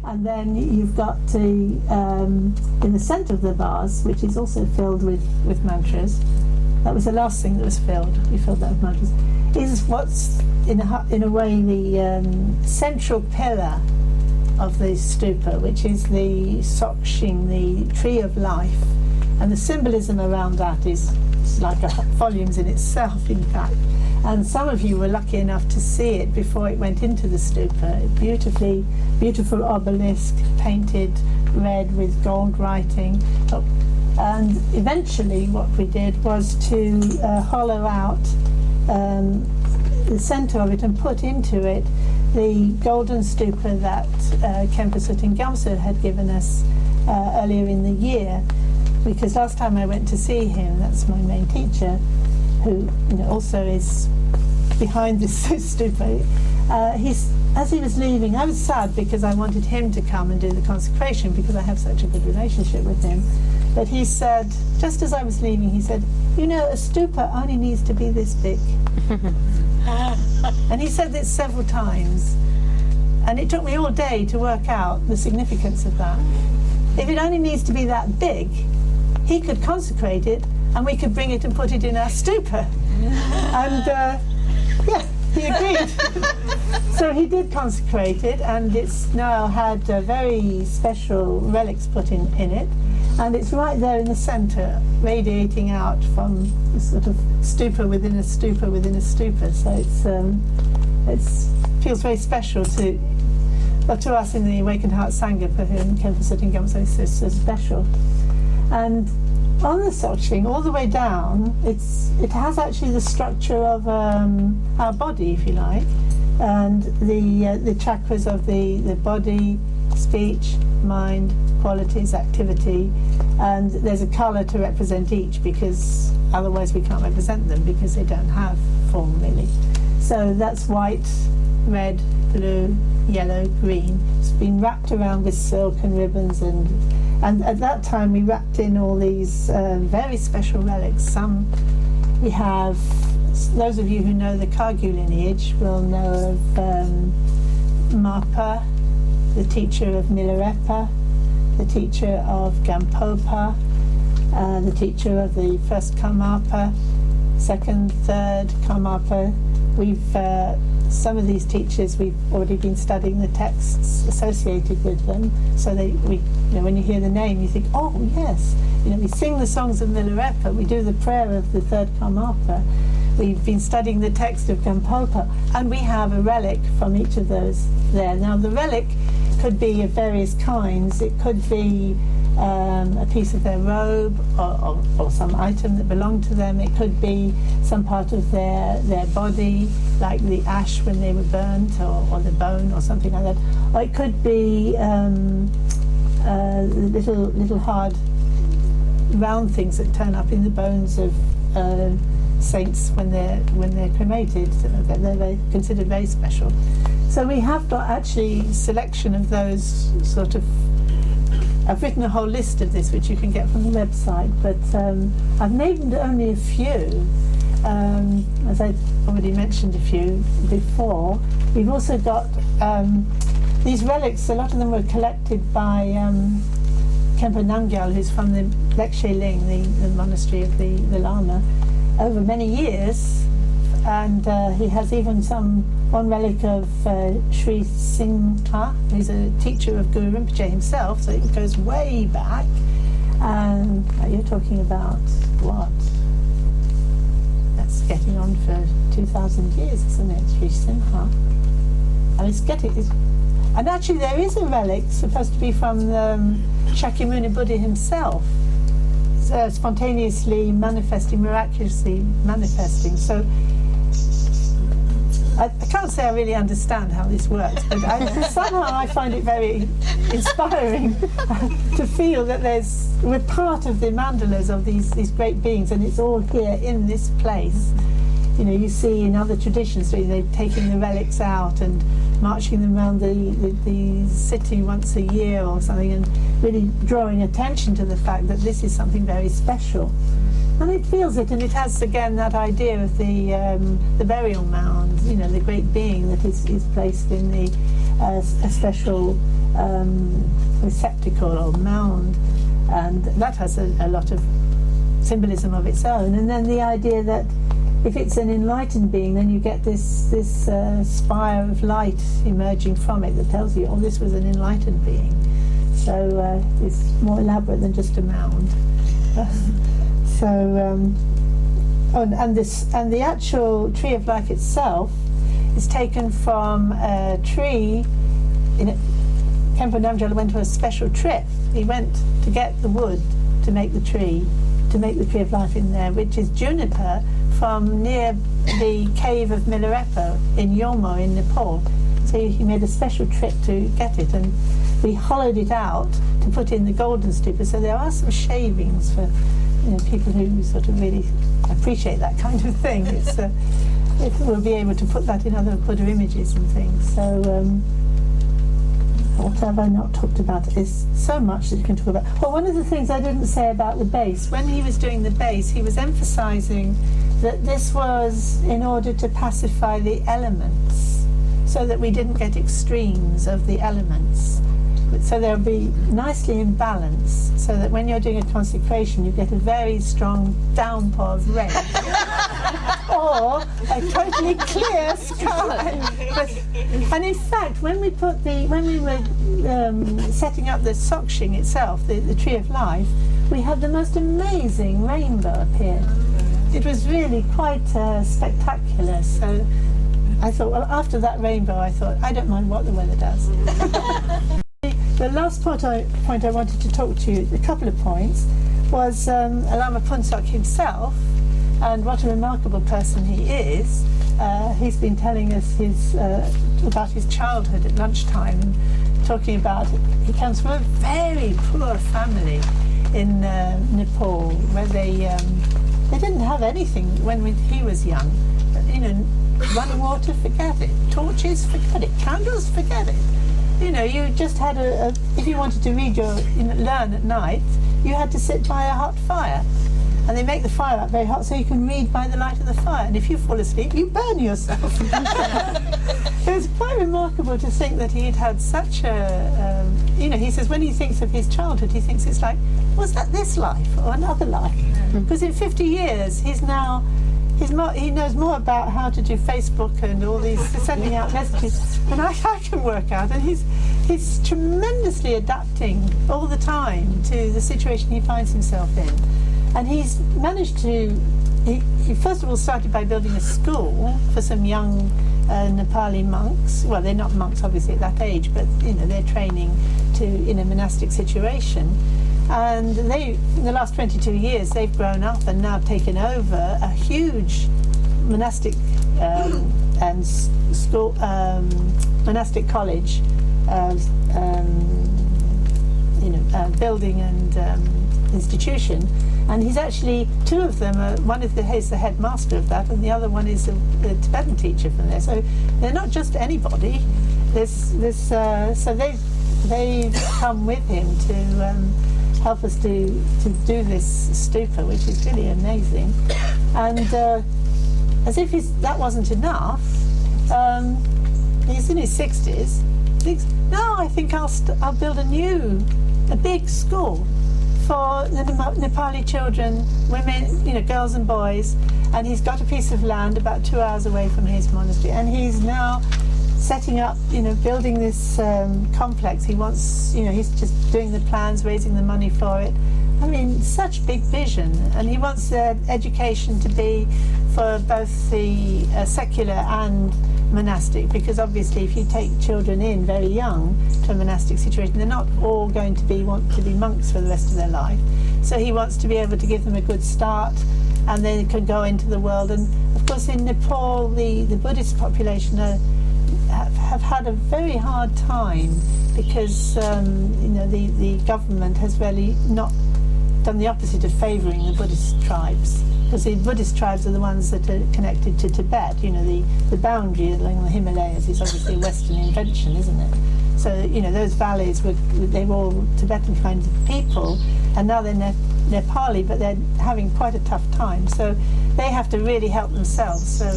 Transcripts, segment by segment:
And then you've got in the centre of the vase, which is also filled with mantras. That was the last thing that was filled. We filled that with mantras. Is what's in a way the central pillar of the stupa, which is the Sokshing, the tree of life, and the symbolism around that is like volumes in itself, in fact. And some of you were lucky enough to see it before it went into the stupa. Beautiful obelisk, painted red with gold writing. And eventually what we did was to hollow out the centre of it and put into it the golden stupa that Khenpo Sutin Gyaltsen had given us earlier in the year. Because last time I went to see him, that's my main teacher, who also is behind this stupa, as he was leaving, I was sad because I wanted him to come and do the consecration because I have such a good relationship with him. But he said, just as I was leaving, he said, a stupa only needs to be this big. And he said this several times. And it took me all day to work out the significance of that. If it only needs to be that big, he could consecrate it and we could bring it and put it in our stupa. And he agreed. So he did consecrate it, and it's now had very special relics put in it. And it's right there in the centre, radiating out from a sort of stupa within a stupa within a stupa. So it feels very special to us in the Awakened Heart Sangha, for whom Khenpo Sutin Gyaltsen is so special. And on the Sokshing, all the way down, it has actually the structure of our body, if you like, and the chakras of the body, speech, mind, qualities, activity, and there's a colour to represent each, because otherwise we can't represent them because they don't have form really. So that's white, red, blue, yellow, green. It's been wrapped around with silk and ribbons, and at that time we wrapped in all these very special relics. Some we have, those of you who know the Kagyu lineage will know of Mapa, the teacher of Milarepa, the teacher of Gampopa, the teacher of the first Karmapa, second, third Karmapa. Some of these teachers we've already been studying the texts associated with them, so when you hear the name you think, oh yes, we sing the songs of Milarepa, we do the prayer of the third Karmapa, we've been studying the text of Gampopa, and we have a relic from each of those there. Now the relic could be of various kinds. It could be a piece of their robe or some item that belonged to them. It could be some part of their body, like the ash when they were burnt, or the bone or something like that. Or it could be little hard round things that turn up in the bones of saints when they're cremated. They're considered very special. So we have got actually selection of those sort of. I've written a whole list of this, which you can get from the website, but I've named only a few. As I've already mentioned a few before. We've also got these relics. A lot of them were collected by Khenpo Namgyal, who's from the Lekshe Ling, the monastery of the Lama, over many years. And he has even one relic of Sri Singha, who's a teacher of Guru Rinpoche himself, so it goes way back. And you're talking about what? That's getting on for 2,000 years, isn't it, Sri Singha? And actually there is a relic supposed to be from Shakyamuni Buddha himself, spontaneously manifesting, miraculously manifesting. So I can't say I really understand how this works, but somehow I find it very inspiring to feel that we're part of the mandalas of these great beings, and it's all here in this place. You see in other traditions, they're taking the relics out and marching them around the city once a year or something, and really drawing attention to the fact that this is something very special. And it feels it, and it has again that idea of the burial mound, the great being that is placed in a special receptacle or mound, and that has a lot of symbolism of its own. And then the idea that if it's an enlightened being, then you get this spire of light emerging from it that tells you, oh, this was an enlightened being. So it's more elaborate than just a mound. And the actual tree of life itself is taken from a tree. Khenpo Namgyal went on a special trip. He went to get the wood to make the tree of life in there, which is juniper from near the cave of Milarepa in Yomo in Nepal. So he made a special trip to get it, and we hollowed it out to put in the golden stupa. So there are some shavings for people who sort of really appreciate that kind of thing. We'll be able to put that in other Buddha images and things. So what have I not talked about? Is so much that you can talk about. Well, one of the things I didn't say about the base, when he was doing the base, he was emphasizing that this was in order to pacify the elements, so that we didn't get extremes of the elements. So they'll be nicely in balance, so that when you're doing a consecration, you get a very strong downpour of rain, or a totally clear sky. And in fact, when we were setting up the Sokshing itself, the Tree of Life, we had the most amazing rainbow appear. It was really quite spectacular. So I thought, well, after that rainbow, I thought, I don't mind what the weather does. The last point I wanted to talk to you, a couple of points, was Lama Punsok himself, and what a remarkable person he is. He's been telling us about his childhood at lunchtime, and talking about he comes from a very poor family in Nepal, where they didn't have anything when he was young. Running water, forget it. Torches, forget it. Candles, forget it. You just had if you wanted to learn at night, you had to sit by a hot fire. And they make the fire up very hot so you can read by the light of the fire. And if you fall asleep, you burn yourself. It was quite remarkable to think that he'd had such a, he says when he thinks of his childhood, he thinks it's like, was that this life or another life? Because in 50 years, he knows more about how to do Facebook and all these sending out messages than I can work out, and he's tremendously adapting all the time to the situation he finds himself in. And he's managed to, he first of all started by building a school for some young Nepali monks. Well, they're not monks obviously at that age, but they're training in a monastic situation. And in the last 22 years, they've grown up and now taken over a huge monastic and school, monastic college, building and institution. And he's actually, two of them, he's the headmaster of that, and the other one is the Tibetan teacher from there. So they're not just anybody. So they've come with him to help us to do this stupa, which is really amazing. And as if that wasn't enough, he's in his 60s. He thinks, no, I think I'll build a big school for the Nepali children, women, girls and boys. And he's got a piece of land about 2 hours away from his monastery, and he's now setting up, building this complex. He wants, he's just doing the plans, raising the money for it. I mean, such big vision. And he wants education to be for both the secular and monastic, because obviously if you take children in very young to a monastic situation, they're not all going to want to be monks for the rest of their life. So he wants to be able to give them a good start, and then can go into the world. And of course in Nepal, the Buddhist population have had a very hard time, because the government has really not done the opposite of favouring the Buddhist tribes, because the Buddhist tribes are the ones that are connected to Tibet. The boundary along the Himalayas is obviously a Western invention, isn't it? So those valleys they were all Tibetan kinds of people, and now they're Nepali, but they're having quite a tough time. So they have to really help themselves. So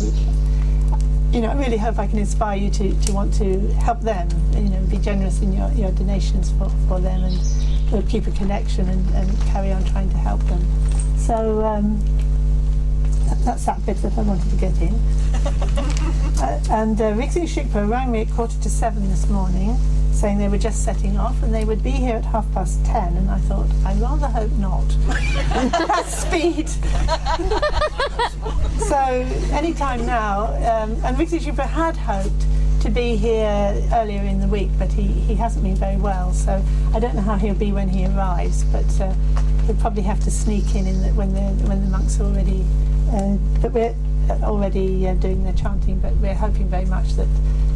I really hope I can inspire you to want to help them, be generous in your donations for them, and we'll keep a connection and carry on trying to help them. So that's that bit that I wanted to get in. And Rixie Shikpo rang me at 7:15 this morning, saying they were just setting off and they would be here at 10:30, and I thought, I rather hope not. That's speed. So any time now, and Rixie Shikpo had hoped to be here earlier in the week, but he hasn't been very well, so I don't know how he'll be when he arrives, but he'll probably have to sneak in when the monks are already, but we're already doing the chanting, but we're hoping very much that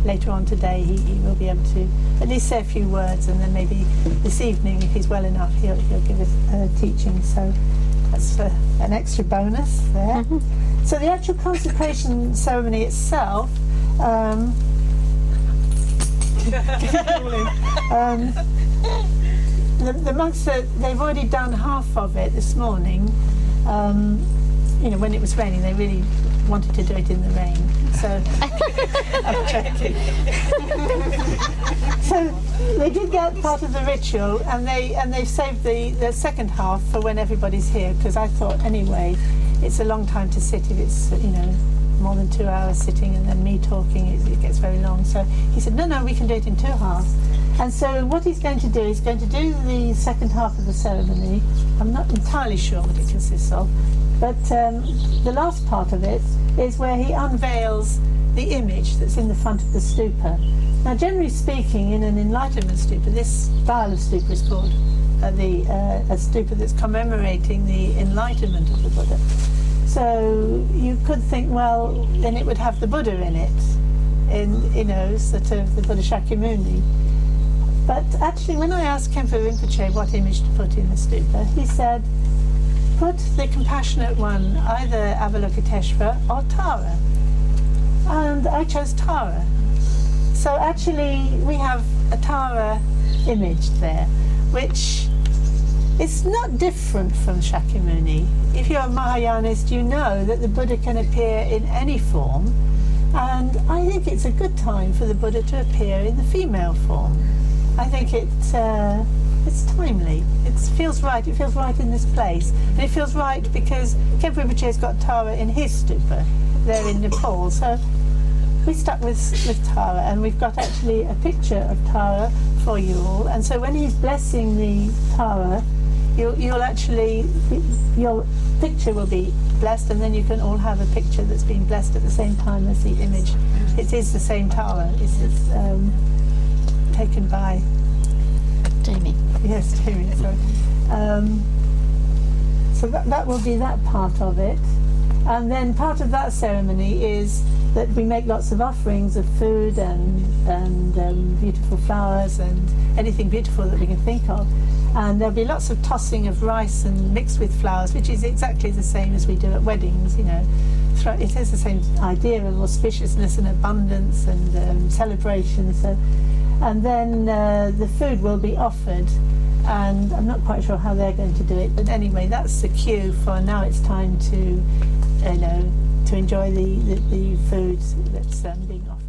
later on today he will be able to at least say a few words, and then maybe this evening, if he's well enough, he'll give us teaching. So that's an extra bonus there. So the actual consecration ceremony itself, the monks, they've already done half of it this morning. When it was raining, they really wanted to do it in the rain. So I'm joking. So they did get part of the ritual, and they've saved the second half for when everybody's here, because I thought anyway it's a long time to sit if it's more than 2 hours sitting and then me talking, it gets very long. So he said, no, we can do it in 2 halves. And so what he's going to do is going to do the second half of the ceremony. I'm not entirely sure what it consists of, but the last part of it is where he unveils the image that's in the front of the stupa. Now, generally speaking, in an enlightenment stupa, this style of stupa is called a stupa that's commemorating the enlightenment of the Buddha. So you could think, well, then it would have the Buddha in it, sort of the Buddha Shakyamuni. But actually, when I asked Khenpo Rinpoche what image to put in the stupa, he said, put the compassionate one, either Avalokiteshvara or Tara. And I chose Tara. So actually, we have a Tara image there, which is not different from Shakyamuni. If you're a Mahayanist, you know that the Buddha can appear in any form, and I think it's a good time for the Buddha to appear in the female form. I think it's timely. It feels right. It feels right in this place, and it feels right because Khenpo Rinpoche's got Tara in his stupa there in Nepal. So we stuck with Tara, and we've got actually a picture of Tara for you all. And so when he's blessing the Tara, your picture will be blessed, and then you can all have a picture that's been blessed at the same time as the image. It is the same Tara. It's taken by Jamie. Yes, Jamie. Sorry. So that will be that part of it, and then part of that ceremony is that we make lots of offerings of food and beautiful flowers and anything beautiful that we can think of. And there'll be lots of tossing of rice and mixed with flowers, which is exactly the same as we do at weddings, It is the same idea of auspiciousness and abundance and celebration. So, and then the food will be offered, and I'm not quite sure how they're going to do it, but anyway, that's the cue for now. It's time to enjoy the food that's being offered.